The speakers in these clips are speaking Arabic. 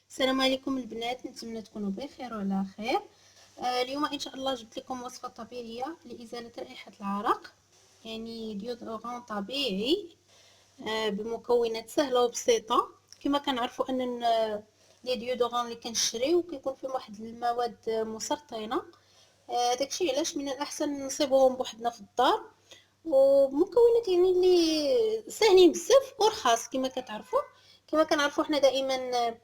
السلام عليكم البنات، نتمنى تكونوا بخير وعلى خير. اليوم ان شاء الله جبت لكم وصفه طبيعيه لازاله رائحه العرق، يعني ديودورون طبيعي بمكونات سهله وبسيطه. كما كنعرفوا ان لي ديودورون اللي كنشريو كيكون فيهم واحد المواد مسرطنه. داكشي علاش من الاحسن نصيبوهم بوحدنا في الدار، ومكونات يعني اللي ساهلين بزاف ورخاص. كما كتعرفوا كما كنعرفوا حنا دائما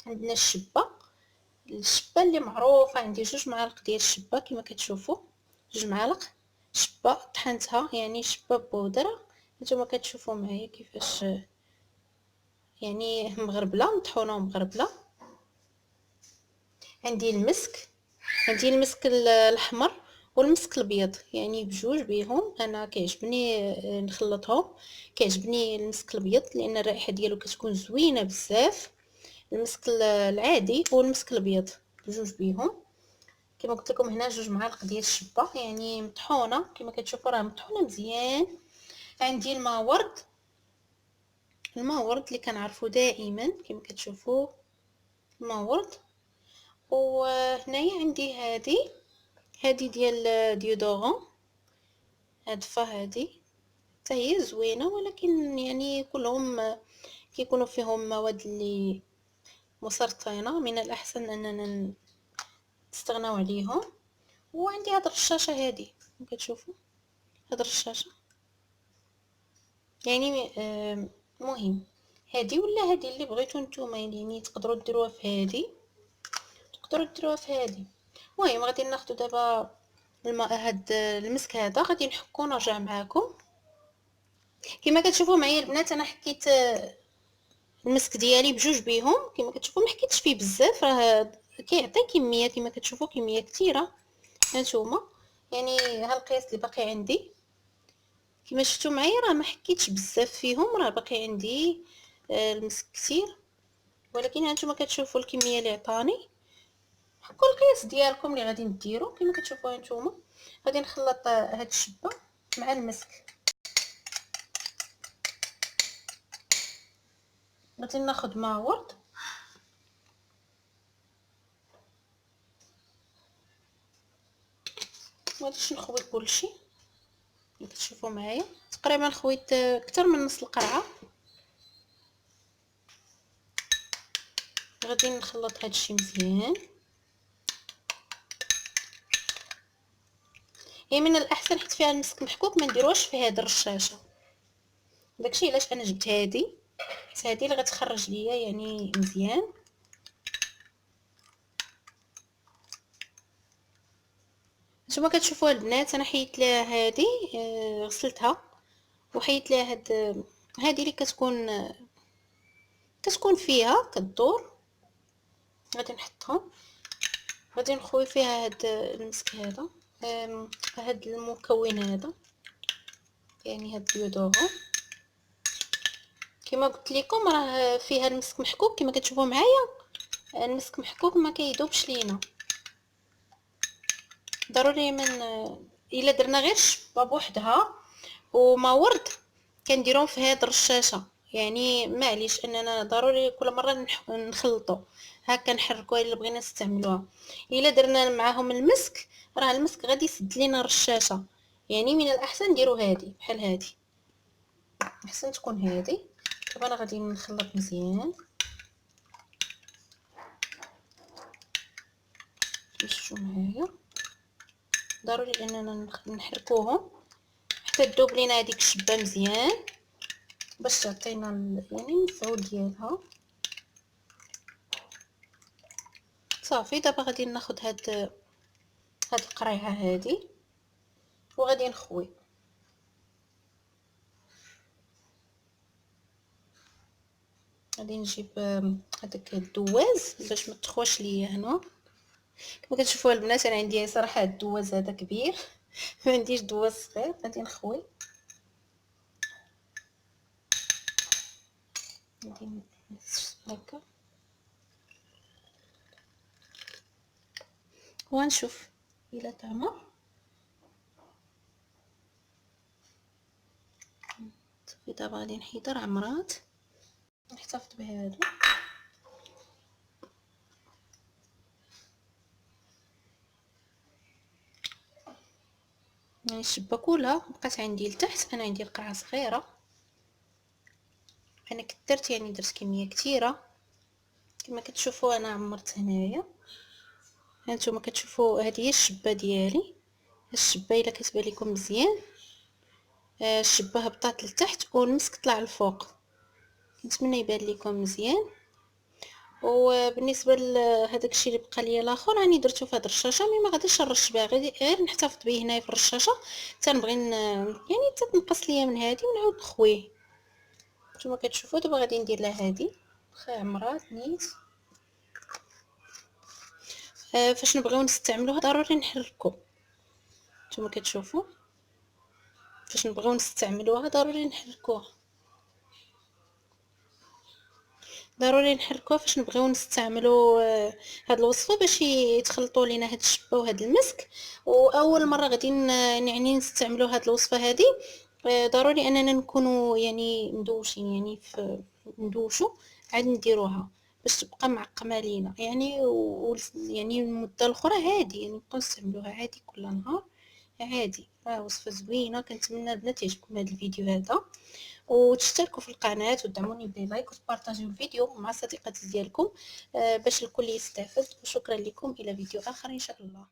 عندنا الشبه اللي معروفه. عندي 2 معالق ديال الشبه كما كتشوفوا، 2 معالق شبه طحنتها، يعني شبه بودره. نتوما كتشوفوا معايا كيفاش يعني مغربله، مطحونه ومغربله. عندي المسك الاحمر والمسك الابيض، يعني بجوج بيهم. انا كيعجبني نخلطهم. كيعجبني المسك الابيض لان الرائحه ديالو كتكون زوينه بزاف. المسك العادي والمسك الابيض بجوج بيهم. كما قلت لكم هنا 2 معالق ديال الشبه، يعني مطحونه كما كتشوفوا راه مطحونه مزيان. عندي الماء ورد اللي كنعرفوا دائما كما كتشوفوا، الماء ورد. وهنايا عندي هذه ديال ديودورون هادفه، هذه حتى هي زوينه، ولكن يعني كلهم كيكونوا فيهم مواد اللي مسرطنه، من الاحسن اننا نستغناو عليهم. وعندي هاد الرشاشه هذه كما كتشوفوا، هاد الرشاشه يعني مهم هذه ولا هذه اللي بغيتو نتوما، يعني تقدروا ديروها في هذه، تقدروا ديروها في هذه. المهم غادي ناخذ دابا الماء، هاد المسك هذا غادي نحكو ونرجع معاكم. كما كتشوفوا معايا البنات، انا حكيت المسك ديالي بجوج بيهم. كما كتشوفوا ما حكيتش فيه بزاف، راه كيعطي كميه كما كتشوفوا كميه كثيره. هانتوما يعني ها القياس اللي باقي عندي، كما شفتوا معايا راه ما حكيتش بزاف فيهم، راه باقي عندي المسك كثير. ولكن هانتوما كتشوفوا الكميه اللي عطاني. حكوا القياس ديالكم اللي غادي ديروا. كما كتشوفوا هانتوما غادي نخلط هاد الشبه مع المسك. غادي ناخذ ماء ورد، مغاديش نخوي كلشي. كما كتشوفوا معايا تقريبا خويت اكثر من نص القرعه. غادي نخلط هادشي مزيان. هي من الاحسن حيت فيها المسك محكوك ما نديروهاش في هاد الرشاشه. داكشي علاش انا جبت هذه، حيت هذه اللي غتخرج ليا يعني مزيان. نتوما كتشوفوا البنات انا حيت لها هذه، غسلتها وحيت لها هذه اللي كتكون فيها كدور. غادي نحطهم، غادي نخوي فيها هاد المسك هذا، هاد المكون هذا، يعني هاد الديودورون. كما قلت لكم راه فيها المسك محكوك. كما كتشوفوا معايا المسك محكوك ما كيذوبش لينا. ضروري من الا درنا غير الشبه بوحدها وما ورد كنديرهم في هاد الرشاشه، يعني معليش اننا ضروري كل مره نخلطوا هكا نحركوها الا بغينا نستعملوها. الا درنا معاهم المسك راه المسك غادي يسد لينا الرشاشه، يعني من الاحسن نديروا هذه بحال هذه، احسن تكون هذه. دابا انا غادي نخلط مزيان. شوفوا معايا ضروري اننا نحركوهم حتى تذوب لينا هذيك الشبه مزيان باش تعطينا يعني المفعول ديالها. صافي دابا غادي ناخذ هاد القريعه هذه وغادي نخوي. غادي نجيب هذاك الدواز باش ما تخواش ليا هنا. كما كتشوفوا البنات انا عندي صراحه هاد الدواز هذا كبير ما عنديش دواز صغير. غادي نخوي، غادي هكا ونشوف الى تمر. صافي دابا غادي نحيد راه عمرات، نحتفظ بهذا. يعني الشبه كلها بقات عندي لتحت. انا عندي القرعه صغيره، انا كثرت يعني درت كميه كثيره. كما كتشوفوا انا عمرت هنايا. هانتوما كتشوفوا هذه هي الشبه ديالي. الشبه الا كتبان لكم مزيان، الشبه هبطات لتحت والمسك طلع لفوق. نتمنى يبان لكم مزيان. وبالنسبه لهداك الشيء اللي بقى ليا الاخر راني درتو في هاد الرشاشه، مي ما غاديش نرش بها، غير نحتفظ به هنايا في الرشاشه. تنبغي يعني تتنقص ليا من هادي ونعاود نخويه. نتوما كتشوفوا دابا غادي ندير لها هادي واخا عمرات نيت. فاش نبغيو نستعملوها ضروري نحركو. نتوما كتشوفوا فاش نبغيو نستعملوها ضروري نحركوها، ضروري نحركوها فاش نبغيو نستعملوا هاد الوصفه باش يتخلطوا لينا هاد الشبه وهاد المسك. واول مره غادي يعني نستعملوا هاد الوصفه هادي، ضروري اننا نكونوا يعني مدوشين، يعني في ندوشوا عاد نديروها باش تبقى معقمه لينا يعني. يعني المده الاخرى عادي يعني نبقاو نستعملوها عادي كل نهار عادي. وصفه زوينه. كنتمنى البنات يعجبكم هذا الفيديو هذا، وتشتركوا في القناه وتدعموني بلايك وتبارطاجيو الفيديو مع الصديقات ديالكم باش الكل يستافد. وشكرا لكم، الى فيديو اخر ان شاء الله.